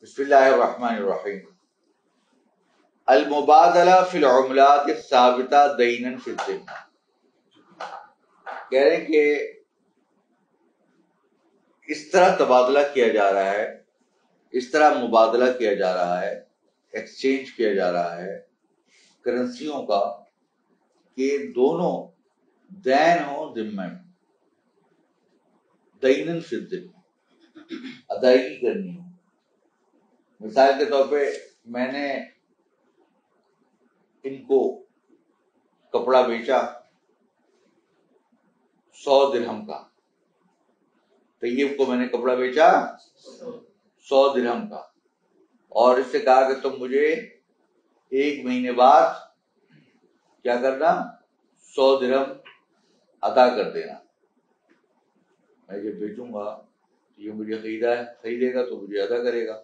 بسم اللہ الرحمن الرحیم. المبادلہ فی العملات الثابتہ دینا فی الذمہ. کہہ رہے ہیں کہ اس طرح تبادلہ کیا جا رہا ہے، اس طرح مبادلہ کیا جا رہا ہے، ایکسچینج کیا جا رہا ہے کرنسیوں کا کہ دونوں دین ہوں ذمہ میں، دینن فی الذمہ، ادائیگی کرنی ہو. مثال کے طور پہ میں نے ان کو کپڑا بیچا 100 درہم کا، طیب کو میں نے کپڑا بیچا 100 درہم کا، اور اس سے کہا کہ تم مجھے 1 مہینے بعد کیا کرنا، 100 درہم ادا کر دینا. میں جب بیچوں گا یہ مجھے خریدے گا تو مجھے ادا کرے گا.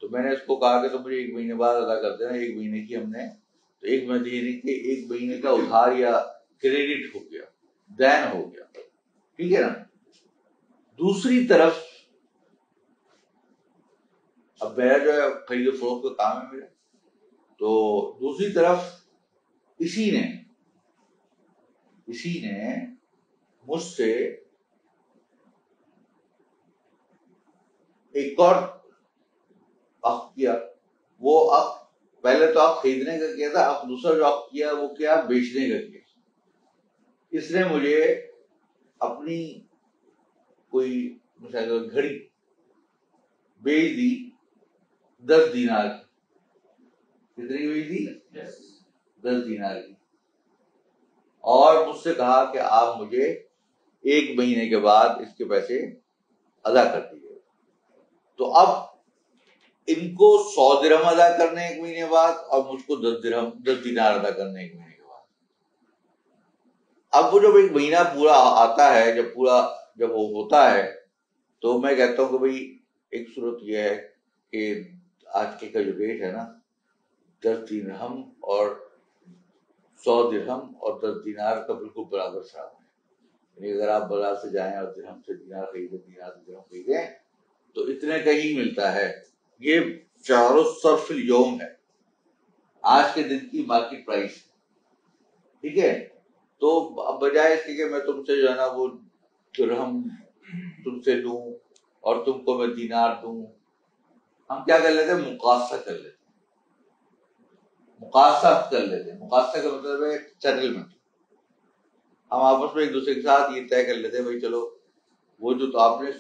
تو میں نے اس کو کہا کہ تم مجھے 1 مہینے بعد ادا کر دینا. 1 مہینے کی ہم نے تو 1 مہینے کا ادھار یا کریڈٹ ہو گیا، دین ہو گیا، ٹھیک ہے نا. دوسری طرف اب میرا جو ہے خرید و فروخت کا کام ہے میرا، تو دوسری طرف اسی نے مجھ سے ایک اور عقد کیا. وہ عقد پہلے تو آپ خریدنے کا کیا تھا، اب دوسرا جو عقد کیا وہ کیا، بیچنے کا کیا. اس نے مجھے اپنی کوئی مثال گھڑی بیچ دی 10 دینار کی. کتنی بیچ دی؟ 10 دینار کی. اور مجھ سے کہا کہ آپ مجھے 1 مہینے کے بعد اس کے پیسے ادا کر دیجیے. تو اب ان کو 100 درہم ادا کرنے 1 مہینے بعد، اور مجھ کو 10 دینار ادا کرنے 1 مہینے کے بعد. اب وہ جب 1 مہینہ پورا آتا ہے، جب وہ ہوتا ہے، تو میں کہتا ہوں کہ بھائی ایک صورت یہ ہے کہ آج کل کا جو ریٹ ہے نا، 10 درہم اور 100 درہم اور 10 دینار کا بالکل برابر صاحب ہے. یعنی اگر آپ بازار سے جائیں اور درہم سے دینار خریدیں، دینار سے درہم خریدیں، تو اتنے کا ہی ملتا ہے. یہ شہر الصرف اليوم ہے، آج کے دن کی مارکیٹ پرائس، ٹھیک ہے. تو بجائے اس کے کہ میں تم سے جو ہے نا وہ درہم تم سے لوں اور تم کو میں دینار دوں، ہم کیا کر لیتے ہیں، مقاصہ کر لیتے. مقاصہ کا مطلب ہے سیٹلمنٹ. ہم آپس میں ایک دوسرے کے ساتھ یہ طے کر لیتے ہیں بھائی چلو وہ جو تو آپ نے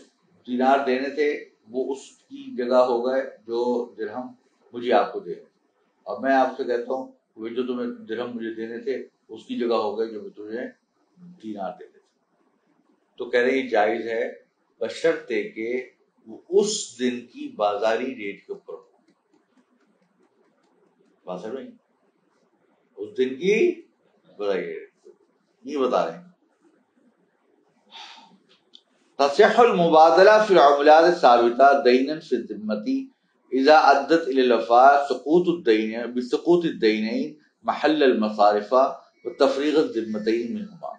دینار دینے تھے وہ اس کی جگہ ہو گئے جو درہم مجھے آپ کو دینے، اور میں آپ سے کہتا ہوں وہ جو تمہیں درہم مجھے دینے تھے اس کی جگہ ہو گئے جو میں تمہیں دینار دینے تھے. تو کہہ رہے یہ جائز ہے بشرطے کہ وہ اس دن کی بازاری ریٹ کے اوپر ہو. بات سمجھ میں؟ اس دن کی بازاری ریٹ یہ بتا رہے ہیں. تصح المبادلہ فی العملات الثابتہ دینا فی الذمۃ اذا ادت الى الوفاء بسقوط الدینین محل المصارف وتفریغ الذمتین منہما.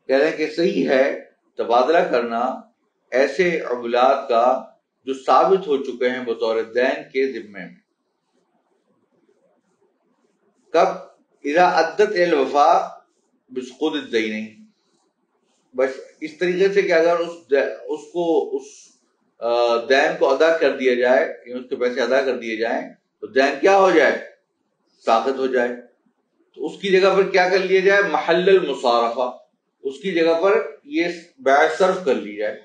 کہہ رہے ہیں کہ صحیح ہے تبادلہ کرنا ایسے عملات کا جو ثابت ہو چکے ہیں بطور دین کے ذمے میں. کب؟ اذا ادت الى الوفاء بسقوط الدینین، بس اس طریقے سے کہ اگر اس دین کو ادا کر دیا جائے، یعنی اس کے پیسے ادا کر دیے جائیں تو دین کیا ہو جائے، ساقط ہو جائے. تو اس کی جگہ پر کیا کر لیا جائے، محل المصارفہ، اس کی جگہ پر یہ بیع صرف کر لی جائے.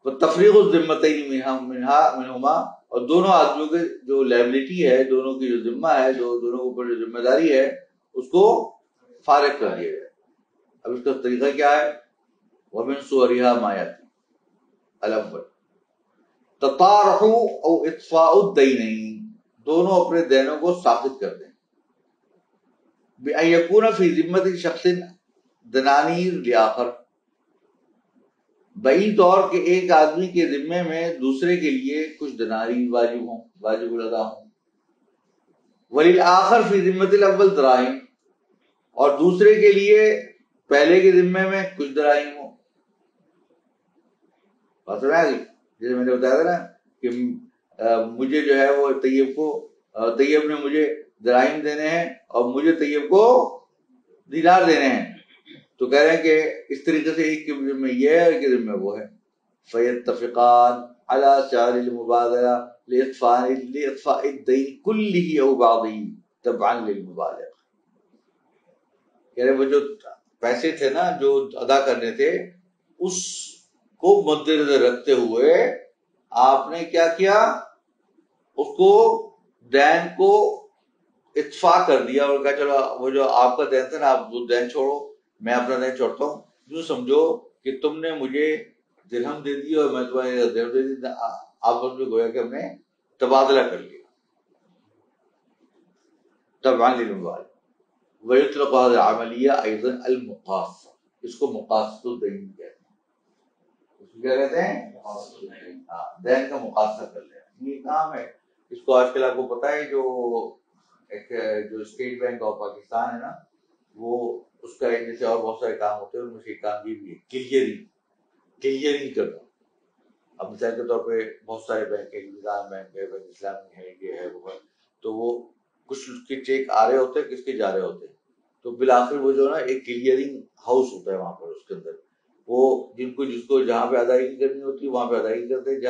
تفریغ الذمتین منہما، اور دونوں آدمیوں کے جو لائبلٹی ہے، دونوں کی جو ذمہ ہے، دونوں کے اوپر جو ذمہ داری ہے اس کو فارغ کر دیا جائے. اب اس کا طریقہ کیا ہے، ومن صورها ما یاتی الاول تطارح او اطفاء الدینین، دونوں اپنے دینوں کو ساقط کر دیں. بأن یکون فی ذمۃ شخص دنانیر لآخر، بعید طور کہ ایک آدمی کے ذمے میں دوسرے کے لیے کچھ دناری واجب الادا ہوں. وللآخر فی ذمۃ الاول دراہم، اور دوسرے کے لیے پہلے کے ذمے میں کچھ دراہم ہو. بات سمجھ آ گئی؟ جیسے میں نے بتایا تھا نا کہ مجھے جو ہے وہ طیب نے مجھے دراہم دینے ہیں اور مجھے طیب کو دینار دینے ہیں. تو کہہ رہے ہیں کہ اس طریقے سے ایک کے ذمہ یہ ہے اور ایک کے ذمہ وہ ہے. فَيَتَّفِقَانِ عَلَى سَعْرِ الْمُبَادَرَةِ لِإِطْفَاءِ الدَّيْنِ كُلِّهِ أَوْ بَعْضِهِ تَبْعًا لِلْمُبَالِغِ. کہہ رہے وہ جو پیسے تھے نا جو ادا کرنے تھے اس کو مد نظر رکھتے ہوئے آپ نے کیا کیا, اس کو دین کو اتفاق کر دیا اور کہا چلو وہ جو آپ کا دین تھا نا آپ وہ دین چھوڑو, میں اپنا دین چھوڑتا ہوں. یوں سمجھو کہ تم نے مجھے درہم دے دی اور میں تمہیں درہم دے دی, آپس میں گویا کہ ہم نے تبادلہ کر لیا. تبعاً للمبالغ. ويطلق هذه العملية أيضا المقاصة, اس کو مقاصد الدین کہتے ہیں. اس کو کیا کہتے ہیں؟ دین کا مقاصہ کر لیا. یہ کام ہے. اس کو آج کل آپ کو پتا ہے جو اسٹیٹ بینک آف پاکستان ہے نا, وہ اس کا ایک جیسے اور بہت سارے کام ہوتے ہیں, ان میں سے ایک کام یہ بھی ہے کلیئرنگ کرنا. اب مثال کے طور پہ بہت سارے بینک ہے, نظام بینک ہے, بینک اسلامی ہے, یہ ہے وہ ہے, تو وہ کچھ اس کے چیک آ رہے ہوتے ہیں, کس کے جا رہے ہوتے ہیں, تو بالآخر وہ جو ہے نا ایک کلیئرنگ ہاؤس ہوتا ہے وہاں پر, اس کے اندر وہ جس کو جہاں پہ ادائیگی کرنی ہوتی ہے وہاں پہ ادائیگی کرتے ہیں,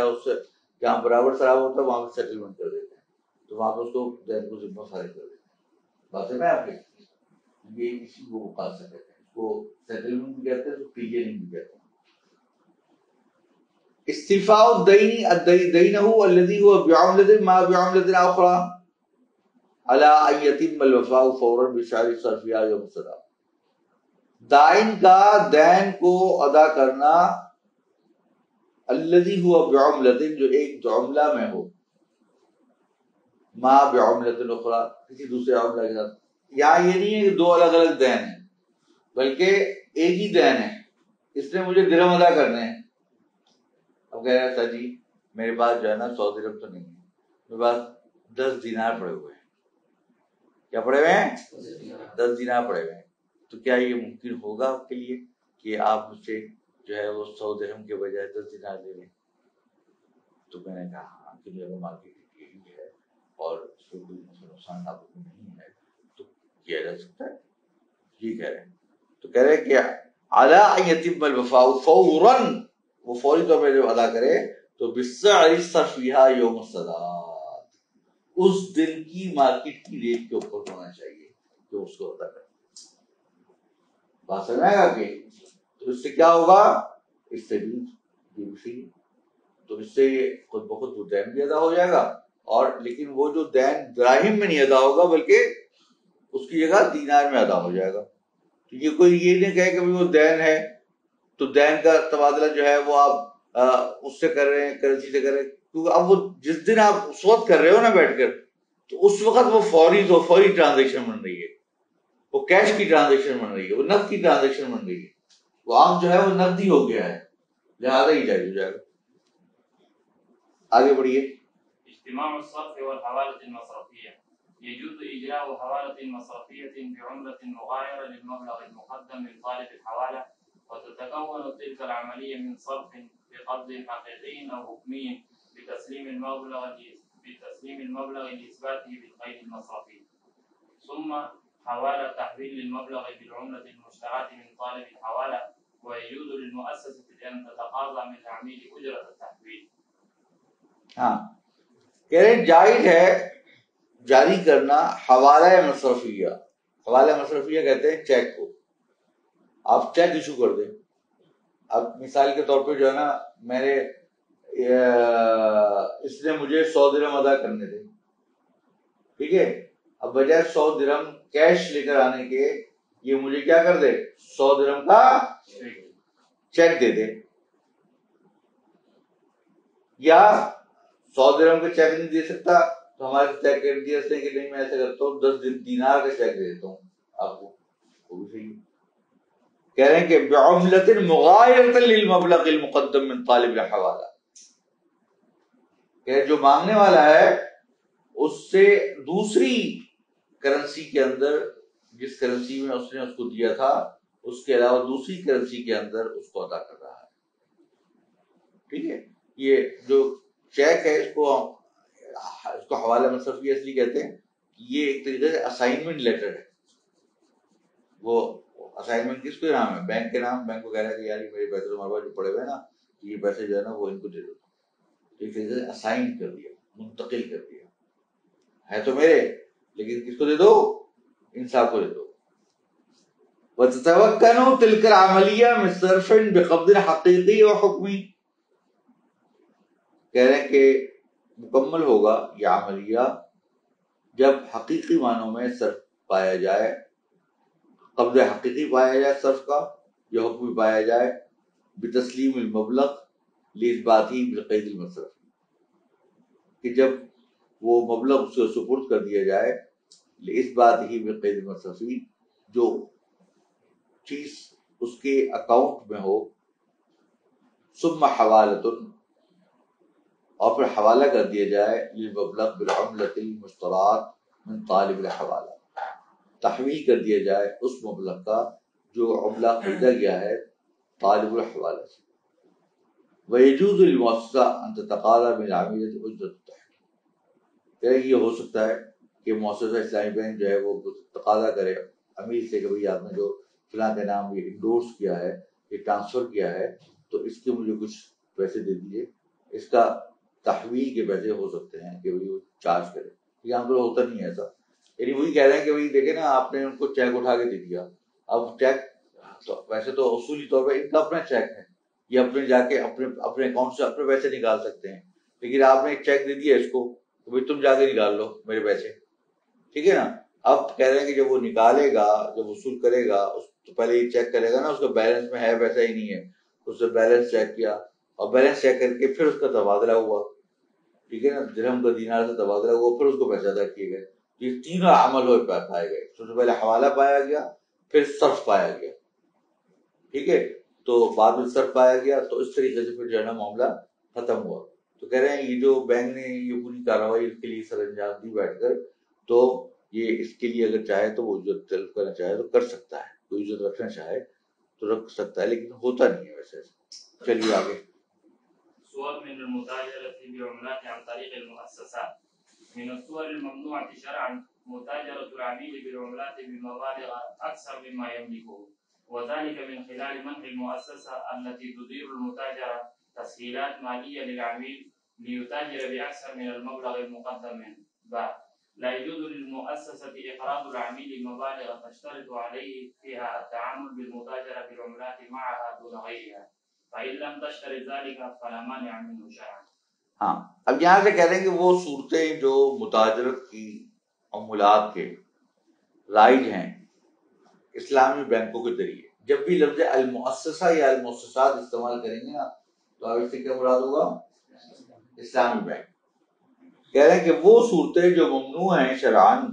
جہاں برابر خراب ہوتا ہے وہاں پہ سیٹلمنٹ کر دیتے ہیں, تو وہاں پہ اس کو دین کو ذمہ فارغ کر دیتے ہیں. بات ہے نا آپ کی, یہ اسی کو مقاصد کہتے ہیں, اس کو سیٹلمنٹ بھی کہتے ہیں, تو کلیئرنگ بھی کہتے ہیں. استیفاء الدین دینہ الذی هو بعملۃ ما بعملۃ اخرى على ان يتم الوفاء فورا بشرط صرفها يوم السلام. دائن کا دین کو ادا کرنا الذی هو بعملۃ, جو ایک عملہ میں ہو, ما بعملۃ اخرى, کسی دوسرے عملہ کے ساتھ. یہاں یہ نہیں ہے کہ دو الگ الگ دین ہیں, بلکہ ایک ہی دین ہے, اس نے مجھے درہم ادا کرنے ہیں. اب کہہ رہا تھا جی میرے پاس جو ہے نا 100 درہم تو نہیں ہے, میرے پاس 10 دینار پڑے ہوئے ہیں. کیا پڑے ہوئے ہیں؟ 10 دینار پڑے ہوئے ہیں. تو کیا یہ ممکن ہوگا آپ کے لیے کہ آپ مجھ سے جو ہے وہ 100 درہم کے بجائے 10 دینار لے لیں؟ تو میں نے کہا ہاں, کیونکہ اگر مارکیٹ یہی ہے اور اس کو کوئی نقصان آپ کو نہیں ہے تو کیا جا سکتا ہے. یہ کہہ رہے ہیں. تو کہہ رہے کہ اعلیٰ ان یتم الوفاء فوراً, وہ فوری طور پہ جب ادا کرے تو بالسعر صرفها یوم السداد, اس دن کی مارکیٹ کی ریٹ کے اوپر ہونا چاہیے جو اس کو ادا کرے. بات سمجھ آئے گا کہ تو اس سے کیا ہوگا, اس سے بھی تو اس سے خود بخود وہ دین بھی ادا ہو جائے گا, اور لیکن وہ جو دین دراہم میں نہیں ادا ہوگا بلکہ اس کی جگہ دینار میں ادا ہو جائے گا. تو یہ کوئی یہ نہیں کہے کہ وہ دین ہے تو دین کا تبادلہ جو ہے وہ آپ اس سے کر رہے ہیں, کرنسی سے کر رہے ہیں, کیونکہ اب وہ جس دن آپ اس وقت کر رہے ہو نا بیٹھ کر, تو اس وقت وہ فوری ٹرانزیکشن بن رہی ہے, وہ کیش کی ٹرانزیکشن بن رہی ہے, وہ نقد کی ٹرانزیکشن بن رہی ہے. وہ عام جو ہے وہ نقدی ہو گیا ہے, لہٰذا ہی جائز ہو جائے گا. آگے بڑھیے. اجتماع الصرف والحوالة المصرفية يجوز إجراء حوالة مصرفية بعملة مغايرة للمبلغ المقدم من طالب الحوالة, وتتكون تلك العملية من صرف بقبض حقيقي أو حكمي بتسليم المبلغ لإثباته بالقيد المصرفي, ثم حوالة تحويل المبلغ بالعملة المشتراه من طالب الحوالة, ويجوز للمؤسسة أن تتقاضى من العميل أجرة التحويل. ہاں کہہ رہے جائز ہے جاری کرنا حوالہ مصرفیہ. حوالہ مصرفیہ کہتے ہیں چیک کو. آپ چیک ایشو کر دیں. اب مثال کے طور پہ جو ہے نا میرے اس نے مجھے 100 درہم ادا کرنے تھے, ٹھیک ہے, اب بجائے 100 درہم کیش لے کر آنے کے یہ مجھے کیا کر دے, 100 درہم کا چیک دے دے, یا 100 درہم کا چیک نہیں دے سکتا تو ہمارے چیک کر دیا اس نے کہ نہیں میں ایسا کرتا ہوں 10 دینار کا چیک دے دیتا ہوں آپ کو, وہ بھی صحیح. کہہ رہے ہیں کہ بعملۃ مغایرۃ للمبلغ المقدم من طالب الحوالہ, کہ جو مانگنے والا ہے اس سے دوسری کرنسی کے اندر, جس کرنسی میں اس نے اس کو دیا تھا اس کے علاوہ دوسری کرنسی کے اندر اس کو ادا کر رہا ہے. ٹھیک ہے, یہ جو چیک ہے، اس کو حوالہ مصرفی اس لیے کہتے ہیں کہ یہ ایک طریقے سے اسائنمنٹ لیٹر ہے. وہ اسائنمنٹ کس کے نام ہے؟ بینک کے نام. بینک کو کہہ رہا ہے کہ یار یہ میرے پیسے تمہارے پاس جو پڑے ہوئے ہیں نا، یہ پیسے جو ہے نا وہ ان کو دے دو. ایک طریقے سے اسائن کر دیا، منتقل کر دیا. ہے تو میرے، لیکن کس کو دے دو؟ انصاف کو دے دو. وَتَتَوَكَّنُ تِلْكَ الْعَمَلِيَّةُ مِنْ صَرْفٍ بِقَبْضٍ حَقِيقِي وَحُكْمٍ. کہہ رہے ہیں کہ مکمل ہوگا یہ عملیہ جب حقیقی معنوں میں صرف پایا جائے، قبض حقیقی پایا جائے صرف کا، یہ حکم پایا جائے بتسلیم المبلغ لإثباته بالقید المصرف، کہ جب وہ مبلغ اس کو سپرد کر دیا جائے لإثباته بالقید المصرفی، جو چیز اس کے اکاؤنٹ میں ہو، ثم حوالۃ، اور پھر حوالہ کر دیا جائے للمبلغ بالعملۃ المشترات من طالب الحوالہ، تحویل کر دیا جائے اس مبلغ کا جو عملہ خریدا گیا ہے طالب الحوالہ سے. ويجوز للمؤسسہ ان تتقاضى من العامل اجرة التحویل. یہ ہو سکتا ہے کہ مؤسسہ اسلامی بینک جو ہے وہ تقاضا کرے امیر سے کہ بھئی آپ نے جو فلاں کے نام یہ انڈورس کیا ہے، یہ ٹرانسفر کیا ہے، تو اس کے مجھے کچھ پیسے دے دیجیے. اس کا تحویل کے پیسے ہو سکتے ہیں کہ وہ چارج کرے. یہاں پر ہوتا نہیں ہے ایسا. یعنی وہی کہہ رہے ہیں کہ بھائی دیکھیں نا، آپ نے ان کو چیک اٹھا کے دے دیا. اب چیک تو ویسے تو اصولی طور پہ ان کا اپنا چیک ہے، یہ اپنے جا کے اپنے اکاؤنٹ سے اپنے پیسے نکال سکتے ہیں، لیکن آپ نے ایک چیک دے دیا اس کو کہ بھائی تم جا کے نکال لو میرے پیسے. ٹھیک ہے نا. اب کہہ رہے ہیں کہ جب وہ نکالے گا، جب وصول کرے گا، تو پہلے یہ چیک کرے گا نا اس کا بیلنس میں ہے پیسہ ہی نہیں ہے. اس نے بیلنس چیک کیا، اور بیلنس چیک کر کے پھر اس کا تبادلہ ہوا. ٹھیک ہے نا. درہم کا دینار سے تبادلہ ہوا، پھر اس کو پیسہ ادا کیے گئے. یہ تینوں عمل ہوئے پائے گئے. سب سے پہلے حوالہ پایا گیا، پھر صرف پایا گیا. ٹھیک ہے. تو بعد میں صرف پایا گیا، تو اس طریقے سے پھر جو ہے نا معاملہ ختم ہوا. تو کہہ رہے ہیں یہ جو بینک نے یہ پوری کارروائی اس کے لیے سر انجام دی بیٹھ کر، تو یہ اس کے لیے اگر چاہے تو وہ اجرت طلب کرنا چاہے تو کر سکتا ہے، کوئی اجرت رکھنا چاہے تو رکھ سکتا ہے، لیکن ہوتا نہیں ہے ویسے. چلیے آگے. صور من المتاجرة بعملات عن طريق المؤسسات. من الصور الممنوعة شرعا متاجرة العميل بالعملات بمبالغ أكثر مما يملكه، وذلك من خلال منح المؤسسة التي تدير المتاجرة تسهيلات مالية للعميل ليتاجر بأكثر من المبلغ المقدم منه. لا يجوز للمؤسسة إقراض العميل مبالغ تشترط عليه فيها التعامل بالمتاجرة بالعملات معها دون غيرها، فإن لم تشترط ذلك فلا مانع منه شرعا. ہاں، اب یہاں سے کہہ رہے ہیں کہ وہ صورتیں جو متاجرت کی عملات کے رائج ہیں اسلامی بینکوں کے ذریعے، جب بھی لفظ المؤسسہ یا المؤسسات استعمال کریں گے نا تو اب اس سے کیا مراد ہوگا؟ اسلامی بینک. کہہ رہے ہیں کہ وہ صورتیں جو ممنوع ہیں شرعاً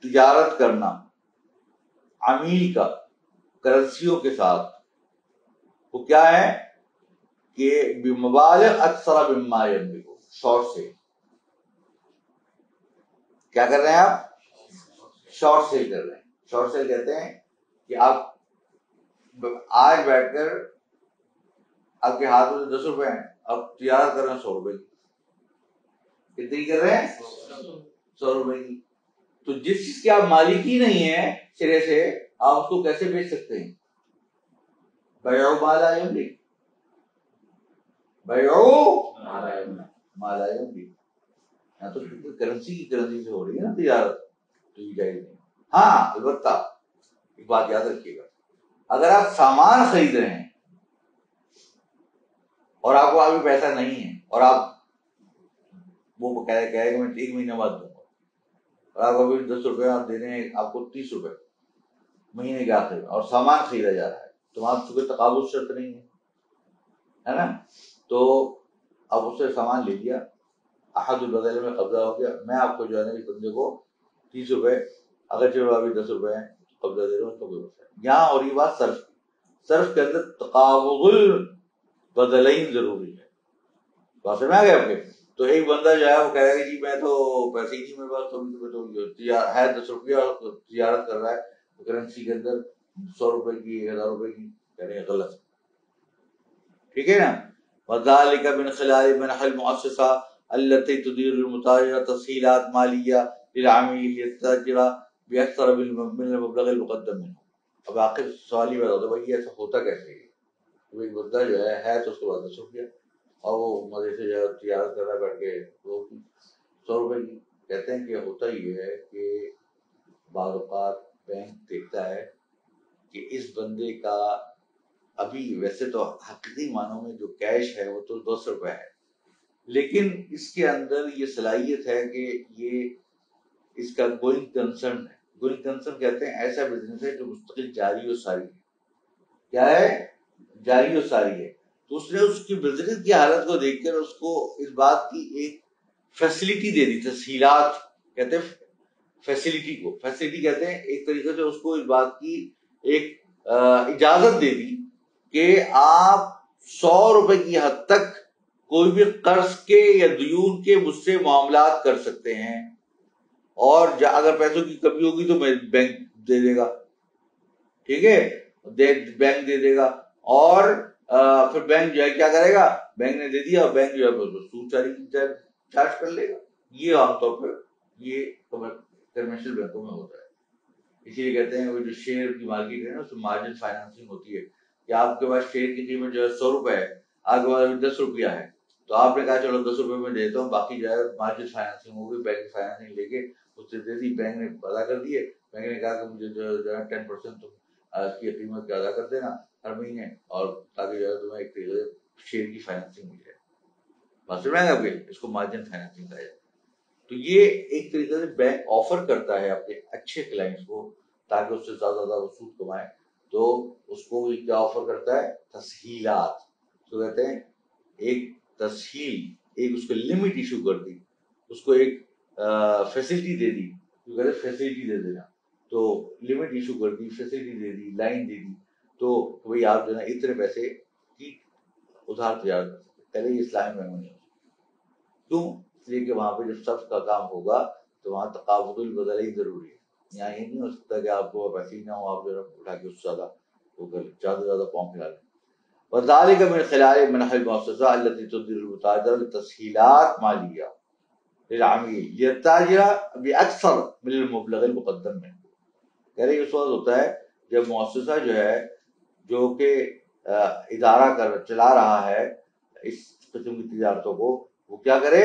تجارت کرنا عمیل کا کرنسیوں کے ساتھ، وہ کیا ہے کہ بمبالغ اکثر مما یملک، شارٹ سیل. کیا کر رہے ہیں آپ؟ شارٹ سیل کر رہے ہیں. شارٹ سیل کہتے ہیں کہ آپ آج بیٹھ کر آپ کے ہاتھ میں 10 روپے ہیں، آپ تجارت کر رہے ہیں 100 روپے کی. کتنی کر رہے ہیں؟ 100 روپے کی. تو جس چیز کی آپ مالک ہی نہیں ہے سرے سے، آپ اس کو کیسے بیچ سکتے ہیں؟ بیعوا ما لا یملک، بیعوا ما لا یملک. یہاں تو کرنسی کی کرنسی سے ہو رہی ہے نا تجارت، تو یہ جائز نہیں. ہاں البتہ ایک بات یاد رکھیے گا، اگر آپ سامان خرید رہے ہیں اور آپ کو ابھی پیسہ نہیں ہے، اور آپ وہ کہہ رہے کہ میں 1 مہینہ بعد دوں گا، اور آپ ابھی 10 روپے آپ دے رہے ہیں آپ کو 30 روپے مہینے کے آخر میں، اور سامان خریدا جا رہا ہے، تو وہاں چونکہ تقابل شرط نہیں ہے نا. تو اب اس سے سامان لے لیا، احد البدل میں قبضہ ہو گیا، میں آپ کو جو ہے نا اس بندے کو 30 روپے، اگر چلو ابھی 10 روپے ہیں قبضہ دے رہا ہوں، تو کوئی مسئلہ نہیں. یہاں اور یہ بات صرف کے اندر تقابل بدلین ضروری ہے. بات سمجھ آ گیا آپ کے؟ تو ایک بندہ جو ہے وہ کہہ رہا ہے کہ جی میں تو پیسے ہی نہیں میرے پاس، تو ہے 10 روپیہ اور تجارت کر رہا ہے کرنسی کے اندر 100 روپے کی 1000 روپے کی. کہہ رہے ہیں غلط. ٹھیک ہے نا. وذلك من خلال منح المؤسسة التي تدير المتاجرة تسهيلات مالية للعميل يتاجر بأكثر من المبلغ المقدم منه. اب آخر سوال یہ بتا دو بھائی ایسا ہوتا کیسے ہے؟ کوئی بندہ جو ہے تو اس کے بعد 10 روپیہ اور وہ مزے سے جو ہے تجارت کر رہا ہے بیٹھ کے وہ 100 روپے کی. کہتے ہیں کہ ہوتا یہ ہے کہ بعض اوقات بینک دیکھتا ہے کہ اس بندے کا ابھی ویسے تو حقیقی معنوں میں جو کیش ہے وہ تو 10 روپے ہے، لیکن اس کے اندر یہ صلاحیت ہے کہ یہ اس کا گوئنگ کنسرن ہے. گوئنگ کنسرن کہتے ہیں ایسا بزنس ہے جو مستقل جاری و ساری ہے. کیا ہے؟ جاری و ساری ہے. تو اس نے اس کی بزنس کی حالت کو دیکھ کر اس کو اس بات کی ایک فیسلٹی دے دی. تسہیلات کہتے ہیں فیسلٹی کو، فیسلٹی کہتے ہیں ایک طریقے سے اس کو اس بات کی ایک اجازت دے دی کہ آپ 100 روپے کی حد تک کوئی بھی قرض کے یا دیون کے مجھ سے معاملات کر سکتے ہیں، اور اگر پیسوں کی کمی ہوگی تو میں بینک دے دے گا. ٹھیک ہے، بینک دے دے گا. اور پھر بینک جو ہے کیا کرے گا، بینک نے دے دیا اور بینک جو ہے سود چارج کر لے گا. یہ عام طور پر یہ کمرشل بینکوں میں ہوتا ہے. اسی لیے کہتے ہیں وہ جو شیئر کی مارکیٹ ہے نا اس میں مارجن فائنانسنگ ہوتی ہے کہ آپ کے پاس شیئر کی قیمت جو ہے 100 روپے ہے، آپ کے پاس 10 روپیہ ہے، تو آپ نے کہا چلو 10 روپے میں دیتا ہوں، باقی جو ہے مارجن فائنانسنگ ہوگی، بینک فائنانسنگ لے کے اس سے دے دی. بینک نے ادا کر دیے. بینک نے کہا کہ مجھے جو ہے 10% تم اس کی قیمت کا ادا کر دینا ہر مہینے، اور تاکہ جو ہے تمہیں ایک طریقے سے شیئر کی فائنانسنگ مل جائے. بات سمجھ میں آئے گا؟ اس کو مارجن فائنانسنگ کہا جائے. تو یہ ایک طریقے سے بینک آفر کرتا ہے اپنے اچھے کلائنٹس کو تاکہ اس سے زیادہ زیادہ سود کمائے. تو اس کو کیا آفر کرتا ہے؟ تسہیلات. تو کہتے ہیں ایک تسہیل، ایک اس کو لمٹ ایشو کر دی، اس کو ایک فیسلٹی دے دی. تو کہتے ہیں فیسلٹی دے دینا، تو لمٹ ایشو کر دی، فیسلٹی دے دی، لائن دے دی. تو بھائی آپ جو ہے نا اتنے پیسے کی ادھار تجارت کر سکتے. پہلے یہ اسلامی بینکوں نہیں ہو سکتا. کیوں؟ اس لیے کہ وہاں پہ جب صرف کا کام ہوگا تو وہاں تقابض البدل ہی ضروری ہے. یہاں یہ نہیں ہو سکتا کہ آپ کو پیسے ہی نہ ہو، آپ جو ہے اٹھا کے اس سے زیادہ وہ کر زیادہ سے زیادہ پاؤں کھلا لیں. وذلك من خلال منح المؤسسة التي تدير المتاجرة لتسهيلات مالية للعميل ليتاجر بأكثر من المبلغ المقدم منه. کہہ رہے اس وقت ہوتا ہے جب مؤسسہ جو ہے جو کہ ادارہ چلا رہا ہے اس قسم کی تجارتوں کو، وہ کیا کرے؟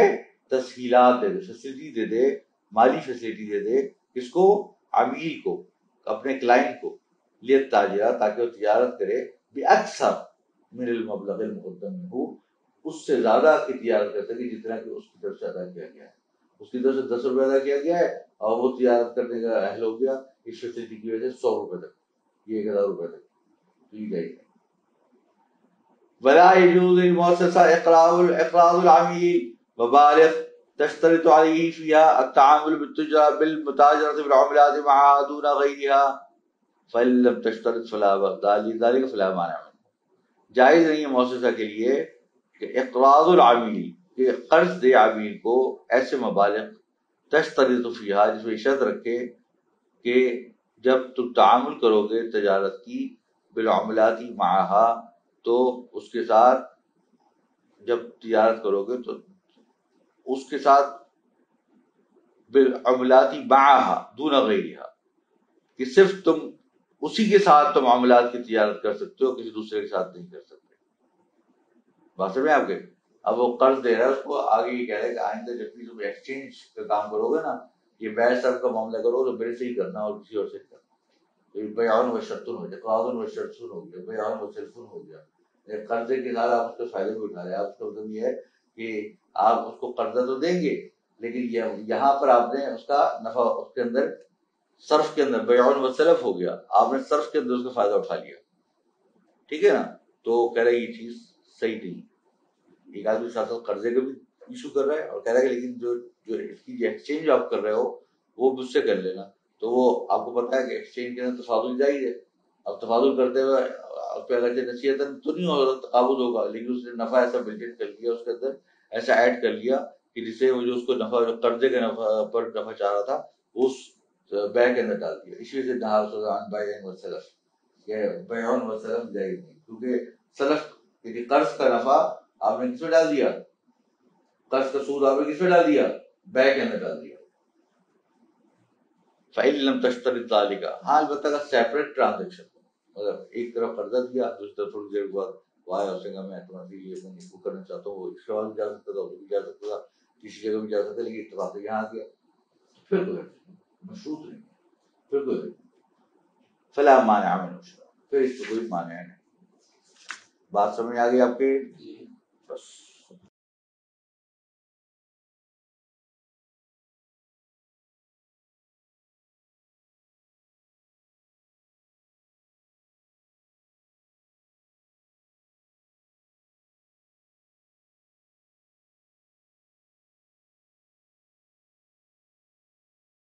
تسہیلات دے دے، فیسلٹی دے دے، مالی فیسلٹی دے دے. کس کو؟ عمیل کو، اپنے کلائنٹ کو. لیتاجرہ تاکہ وہ تجارت کرے بأکثر من المبلغ المقدم منہ، اس سے زیادہ کی تجارت کر سکے جتنا کہ اس کی طرف سے ادا کیا گیا ہے. اس کی طرف سے 10 روپے ادا کیا گیا ہے اور وہ تجارت کرنے کا اہل ہو گیا اس فیسلٹی کی وجہ سے 100 روپے تک، یہ 1000 روپے تک لی جائے گی. ولا يجوز للمؤسسة إقراض العميل مبالغ تشترط عليه فيها التعامل بالمتاجرة بالعملات معها دون غيرها فإن لم تشترط فلا ذلك فلا مانع منه. جائز نہیں ہے مؤسسہ کے لیے کہ اقراض العمیل، کہ قرض دے عمیل کو ایسے مبالغ تشترط فیہا جس میں شرط رکھے کہ جب تم تعامل کرو گے تجارت کی بالعملات معہا، تو اس کے ساتھ جب تجارت کرو گے تو اس کے ساتھ بالعملات معہا دون غیرہا، کہ صرف تم اسی کے ساتھ تم معاملات کی تجارت کر سکتے ہو، کسی دوسرے کے ساتھ نہیں کر سکتے. بات سمجھ میں آپ کے؟ اب وہ قرض دے رہا ہے اس کو، آگے یہ کہہ رہا ہے کہ آئندہ جب بھی تم ایکسچینج کا کام کرو گے نا، یہ بیع شرط کا معاملہ کرو تو میرے سے ہی کرنا اور کسی اور سے کرنا. بیعٌ و شرطٌ ہو گیا، اقراضٌ و شرطٌ ہو گیا، بیعٌ و سلفٌ ہو گیا. قرضے کے ساتھ آپ اس کے فائدے بھی اٹھا رہے ہیں. آپ کا مطلب یہ ہے کہ آپ اس کو قرضہ تو دیں گے لیکن یہاں پر آپ نے اس کا نفع اس کے اندر صرف کے اندر بیعٌ و سلف ہو گیا، آپ نے صرف کے اندر اس کا فائدہ اٹھا لیا. ٹھیک ہے نا؟ تو کہہ رہے یہ چیز صحیح نہیں. ایک آدمی ساتھ ساتھ قرضے کا بھی ایشو کر رہا ہے اور کہہ رہا ہے کہ لیکن جو اس کی جو ایکسچینج آپ کر رہے ہو وہ مجھ سے کر لینا. تو وہ آپ کو پتا ہے کہ ایکسچینج کے اندر تفاضل جائز ہے. اب تفاضل کرتے ہوئے پہ اگرچہ نصیحت تو نہیں ہوگا، تقابض ہوگا، لیکن اس نے نفع ایسا بلڈ کر لیا، اس کے اندر ایسا ایڈ کر لیا کہ جس سے وہ جو اس کو نفع جو قرضے کے نفع پر نفع چاہ رہا تھا اس بیع کے اندر ڈال دیا. اسی وجہ سے نہا عن بیع و سلف، یہ بیع و سلف جائز نہیں، کیونکہ سلف یعنی قرض کا نفع آپ نے کس میں ڈال دیا؟ قرض کا سود آپ نے کس میں ڈال دیا؟ بے کے اندر ڈال دیا. فَإِن لَمْ تَشْتَرِطْ ذَلِكَ، ہاں البتہ اگر سیپریٹ ٹرانزیکشن، مطلب ایک طرف قرضہ دیا دوسری طرف تھوڑی دیر بعد وہ آیا اس نے کہا میں تمہارے لیے وہ کرنا چاہتا ہوں، وہ اس سوال بھی جا سکتا تھا، وہ بھی جا سکتا تھا، کسی جگہ بھی جا سکتا، لیکن اتفاق سے یہاں آ گیا، پھر کوئی مشروط نہیں، پھر کوئی فلا مانع من الشرع، پھر اس کو کوئی مانع نہیں. بات سمجھ آ گئی آپ کی؟ بس.